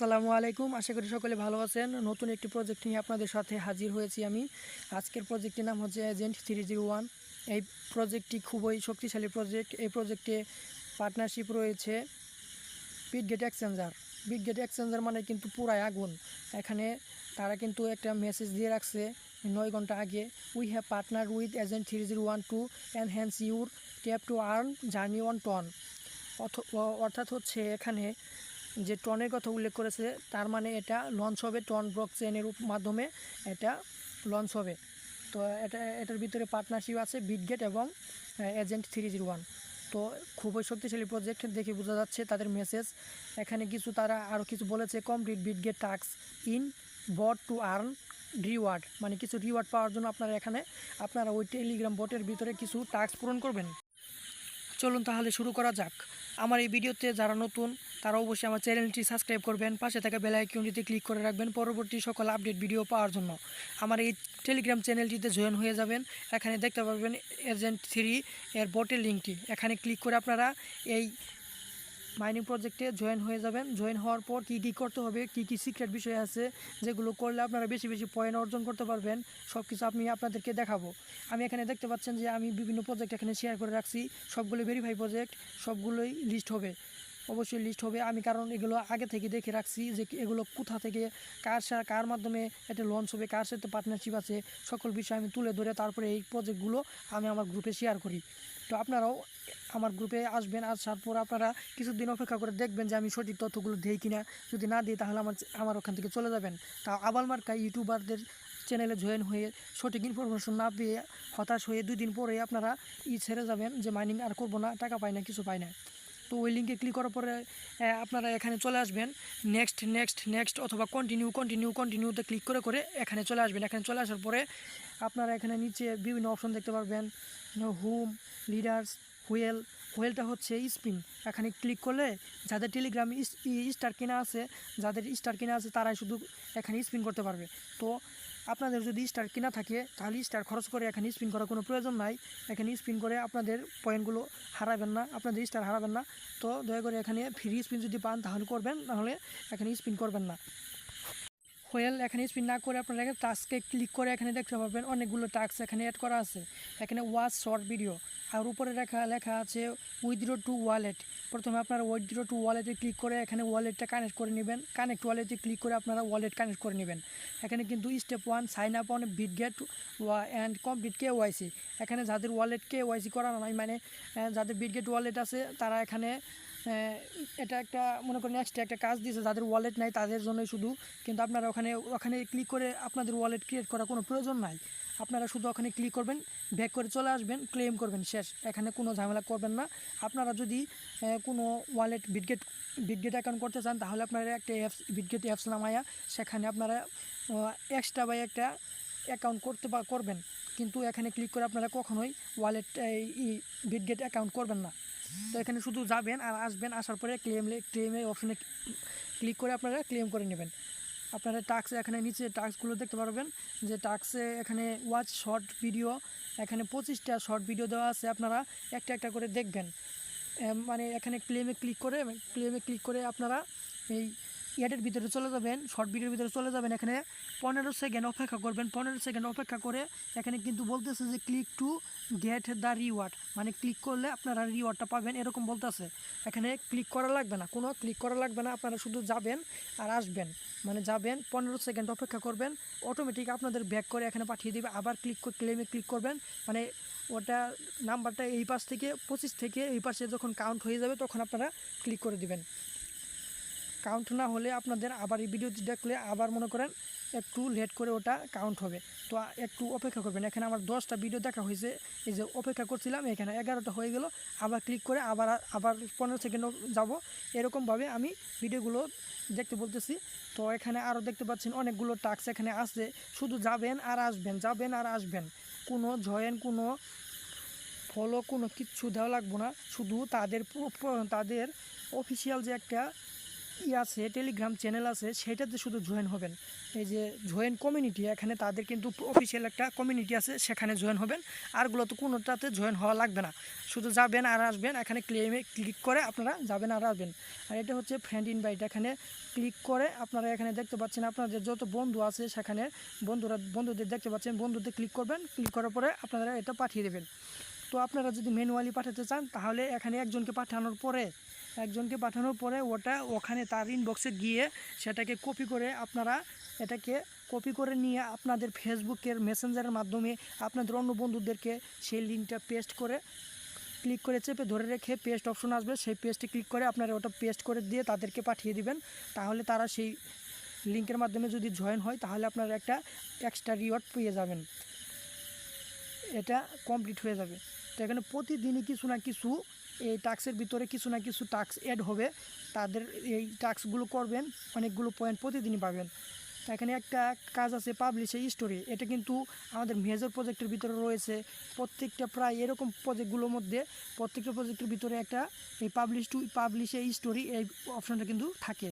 আসসালামু আলাইকুম। আশা করি সকলে ভালো আছেন। নতুন একটি প্রজেক্ট নিয়ে আপনাদের সাথে হাজির হয়েছি আমি। আজকের প্রজেক্টের নাম হচ্ছে এজেন্ট 301। এই প্রজেক্টটি খুবই শক্তিশালী প্রজেক্ট। এই প্রজেক্টে পার্টনারশিপ রয়েছে বিটগেট এক্সচেঞ্জার। বিটগেট এক্সচেঞ্জার মানে কিন্তু পুরাই আগুন। এখানে তারা কিন্তু একটা মেসেজ দিয়ে রাখছে 9 ঘন্টা আগে, we have partner with agent 301 to enhance your tap to earn journey on TON. অর্থাৎ হচ্ছে এখানে যে টনের কথা উল্লেখ করেছে তার মানে এটা লঞ্চ হবে টন ব্লক চেনের মাধ্যমে এটা লঞ্চ হবে। তো এটার ভিতরে পার্টনারশিপ আছে বিটগেট এবং এজেন্ট 301। তো খুবই শক্তিশালী প্রজেক্ট দেখে বোঝা যাচ্ছে তাদের মেসেজ। এখানে তারা আরও কিছু বলেছে, complete Bitget task in bot to earn reward, মানে কিছু রিওয়ার্ড পাওয়ার জন্য আপনারা ওই টেলিগ্রাম বটের ভিতরে কিছু টাস্ক পূরণ করবেন। চলুন তাহলে শুরু করা যাক। আমার এই ভিডিওতে যারা নতুন তারা অবশ্যই আমার চ্যানেলটি সাবস্ক্রাইব করবেন, পাশে থাকা বেল আইকনটিতে ক্লিক করে রাখবেন পরবর্তী সকল আপডেট ভিডিও পাওয়ার জন্য। আমার এই টেলিগ্রাম চ্যানেলটিতে জয়েন হয়ে যাবেন। এখানে দেখতে পাবেন এজেন্ট 3 এর বটের লিঙ্কটি, এখানে ক্লিক করে আপনারা এই মাইনিং প্রজেক্টে জয়েন হয়ে যাবেন। জয়েন হওয়ার পর কী করতে হবে, কী সিক্রেট বিষয় আছে যেগুলো করলে আপনারা বেশি পয়েন্ট অর্জন করতে পারবেন, সব কিছু আমি আপনাদেরকে দেখাবো। আমি এখানে দেখতে পাচ্ছেন যে আমি বিভিন্ন প্রজেক্ট এখানে শেয়ার করে রাখছি, সবগুলো ভেরিফাই প্রজেক্ট, সবগুলোই লিস্ট হবে, অবশ্যই লিস্ট হবে। আমি কারণ এগুলো আগে থেকে দেখে রাখছি যে এগুলো কোথা থেকে কার মাধ্যমে এটা লঞ্চ হবে, কার সাথে পার্টনারশিপ আছে, সকল বিষয় আমি তুলে ধরে তারপরে এই প্রজেক্টগুলো আমি আমার গ্রুপে শেয়ার করি। তো আপনারাও আমার গ্রুপে আসবেন, আসার পর আপনারা কিছুদিন অপেক্ষা করে দেখবেন যে আমি সঠিক তথ্যগুলো দিই কিনা। যদি না দিই তাহলে আমার ওখান থেকে চলে যাবেন। তা আবাল মার্কা ইউটিউবারদের চ্যানেলে জয়েন হয়ে সঠিক ইনফরমেশন না পেয়ে হতাশ হয়ে 2 দিন পরে আপনারা ছেড়ে যাবেন যে মাইনিং আর করবো না, টাকা পাই না, কিছু পাই না। তো ওই লিঙ্কে ক্লিক করার পরে আপনারা এখানে চলে আসবেন, নেক্সট অথবা কন্টিনিউতে ক্লিক করে এখানে চলে আসবেন। এখানে চলে আসার পরে আপনারা এখানে নিচে বিভিন্ন অপশন দেখতে পারবেন, হোম, লিডার্স, হুয়েলটা হচ্ছে স্পিন। এখানে ক্লিক করলে যাদের টেলিগ্রাম স্টার কেনা আছে তারাই শুধু এখানে স্পিন করতে পারবে। তো আপনাদের যদি স্টার কেনা থাকে তাহলে স্টার খরচ করে এখানে স্পিন করার কোনো প্রয়োজন নাই। এখানে স্পিন করে আপনাদের পয়েন্টগুলো হারাবেন না, আপনাদের স্টার হারাবেন না। তো দয়া করে এখানে ফ্রি স্পিন যদি পান তাহলে করবেন, নাহলে এখানে স্পিন করবেন না। এখানে স্পিন না করে আপনারা টাস্কে ক্লিক করে এখানে দেখতে পাবেন অনেকগুলো টাস্ক এখানে অ্যাড করা আছে। এখানে ওয়াচ শর্ট ভিডিও, আর উপরে লেখা আছে উইথড্র টু ওয়ালেট। প্রথমে আপনারা উইথড্র টু ওয়ালেটে ক্লিক করে এখানে ওয়ালেটটা কানেক্ট করে নেবেন। কানেক্ট ওয়ালেটে ক্লিক করে আপনারা ওয়ালেট কানেক্ট করে নেবেন। এখানে কিন্তু step 1 sign up on Bitget and complete KYC। এখানে যাদের ওয়ালেট KYC করানো নাই, মানে যাদের বিটগেট ওয়ালেট আছে তারা এখানে এটা একটা মনে করেন এক্সট্রা একটা কাজ দিয়েছে, যাদের ওয়ালেট নাই তাদের জন্যই শুধু। কিন্তু আপনারা ওখানে ক্লিক করে আপনাদের ওয়ালেট ক্রিয়েট করার কোনো প্রয়োজন নাই। আপনারা শুধু ওখানে ক্লিক করবেন, ব্যাক করে চলে আসবেন, ক্লেম করবেন, শেষ। এখানে কোনো ঝামেলা করবেন না। আপনারা যদি কোনো ওয়ালেট বিটগেট অ্যাকাউন্ট করতে চান তাহলে আপনারা একটা বিটগেট অ্যাপস নামায়া সেখানে আপনারা এক্সট্রা একটা অ্যাকাউন্ট করবেন। কিন্তু এখানে ক্লিক করে আপনারা কখনোই ওয়ালেট বিটগেট অ্যাকাউন্ট করবেন না। তো এখানে শুধু যাবেন আর আসবেন, আসার পরে ক্লেমের অপশনে ক্লিক করে আপনারা ক্লেম করে নেবেন। আপনারা টাস্ক এখানে নিচে টাস্কগুলো দেখতে পারবেন যে টাস্কে এখানে ওয়াচ শর্ট ভিডিও, এখানে 25টা শর্ট ভিডিও দেওয়া আছে, আপনারা একটা করে দেখবেন। মানে এখানে ক্লেমে ক্লিক করে আপনারা এই অ্যাডের ভিতরে চলে যাবেন, শর্ট ভিডিওর ভিতরে চলে যাবেন। এখানে 15 সেকেন্ড অপেক্ষা করবেন। 15 সেকেন্ড অপেক্ষা করে এখানে কিন্তু বলতেছে যে click to get the reward, মানে ক্লিক করলে আপনারা রিওয়ার্ডটা পাবেন, এরকম বলতেছে। এখানে ক্লিক করা লাগবে না, কোনো ক্লিক করা লাগবে না, আপনারা শুধু যাবেন আর আসবেন। মানে যাবেন, 15 সেকেন্ড অপেক্ষা করবেন, অটোমেটিক আপনাদের ব্যাক করে এখানে পাঠিয়ে দেবে। আবার ক্লেমে ক্লিক করবেন, মানে ওটা নাম্বারটা এই পাশ থেকে 25 থেকে এই পাশে যখন কাউন্ট হয়ে যাবে তখন আপনারা ক্লিক করে দিবেন। কাউন্ট না হলে আপনাদের আবার এই ভিডিওটি দেখলে আবার মনে করেন একটু লেট করে ওটা কাউন্ট হবে। তো একটু অপেক্ষা করবেন। এখানে আমার 10টা ভিডিও দেখা হয়েছে, এই যে অপেক্ষা করছিলাম এখানে 11টা হয়ে গেল। আবার ক্লিক করে আবার 15 সেকেন্ড যাব। এরকমভাবে আমি ভিডিওগুলো দেখতে বলতেছি। তো এখানে আরও দেখতে পাচ্ছেন অনেকগুলো টাস্ক এখানে আছে, শুধু যাবেন আর আসবেন। কোনো জয়েন, কোনো ফলো, কোনো কিচ্ছু দেওয়া লাগবে না। শুধু তাদের অফিসিয়াল যে একটা আছে, টেলিগ্রাম চ্যানেল আছে, সেটাতে শুধু জয়েন হবেন। এই যে জয়েন কমিউনিটি, এখানে তাদের কিন্তু অফিসিয়াল একটা কমিউনিটি আছে, সেখানে জয়েন হবেন। আরগুলো তো কোনোটাতে জয়েন হওয়া লাগবে না, শুধু যাবেন আর আসবেন, এখানে ক্লেমে ক্লিক করে আপনারা যাবেন আর আসবেন। আর এটা হচ্ছে ফ্রেন্ড ইনভাইট, এখানে ক্লিক করে আপনারা এখানে দেখতে পাচ্ছেন আপনাদের যত বন্ধু আছে সেখানে বন্ধুদের দেখতে পাচ্ছেন, বন্ধুদের ক্লিক করবেন, ক্লিক করার পরে আপনারা এটা পাঠিয়ে দেবেন। তো আপনারা যদি ম্যানুয়ালি পাঠাতে চান তাহলে এখানে একজনকে পাঠানোর পরে ওটা ওখানে তার ইনবক্সে গিয়ে সেটাকে কপি করে আপনারা এটাকে কপি করে নিয়ে আপনাদের ফেসবুকের মেসেঞ্জারের মাধ্যমে আপনাদের অন্য বন্ধুদেরকে সেই লিঙ্কটা পেস্ট করে ক্লিক করে চেপে ধরে রেখে পেস্ট অপশন আসবে, সেই পেস্টে ক্লিক করে আপনারা ওটা পেস্ট করে দিয়ে তাদেরকে পাঠিয়ে দিবেন। তাহলে তারা সেই লিঙ্কের মাধ্যমে যদি জয়েন হয় তাহলে আপনারা একটা এক্সট্রা রিওয়ার্ড পেয়ে যাবেন, এটা কমপ্লিট হয়ে যাবে। তো এখানে প্রতিদিনই কিছু না কিছু এই টাস্কের ভিতরে কিছু না কিছু টাস্ক অ্যাড হবে, তাদের এই টাস্কগুলো করবেন, অনেকগুলো পয়েন্ট প্রতিদিনই পাবেন। তো এখানে একটা কাজ আছে পাবলিশ এ স্টোরি, এটা কিন্তু আমাদের মেজর প্রজেক্টের ভিতরে রয়েছে। প্রত্যেকটা প্রায় এরকম প্রজেক্টগুলোর মধ্যে প্রত্যেকটা প্রজেক্টের ভিতরে একটা এই পাবলিশ এ স্টোরি এই অপশনটা কিন্তু থাকে।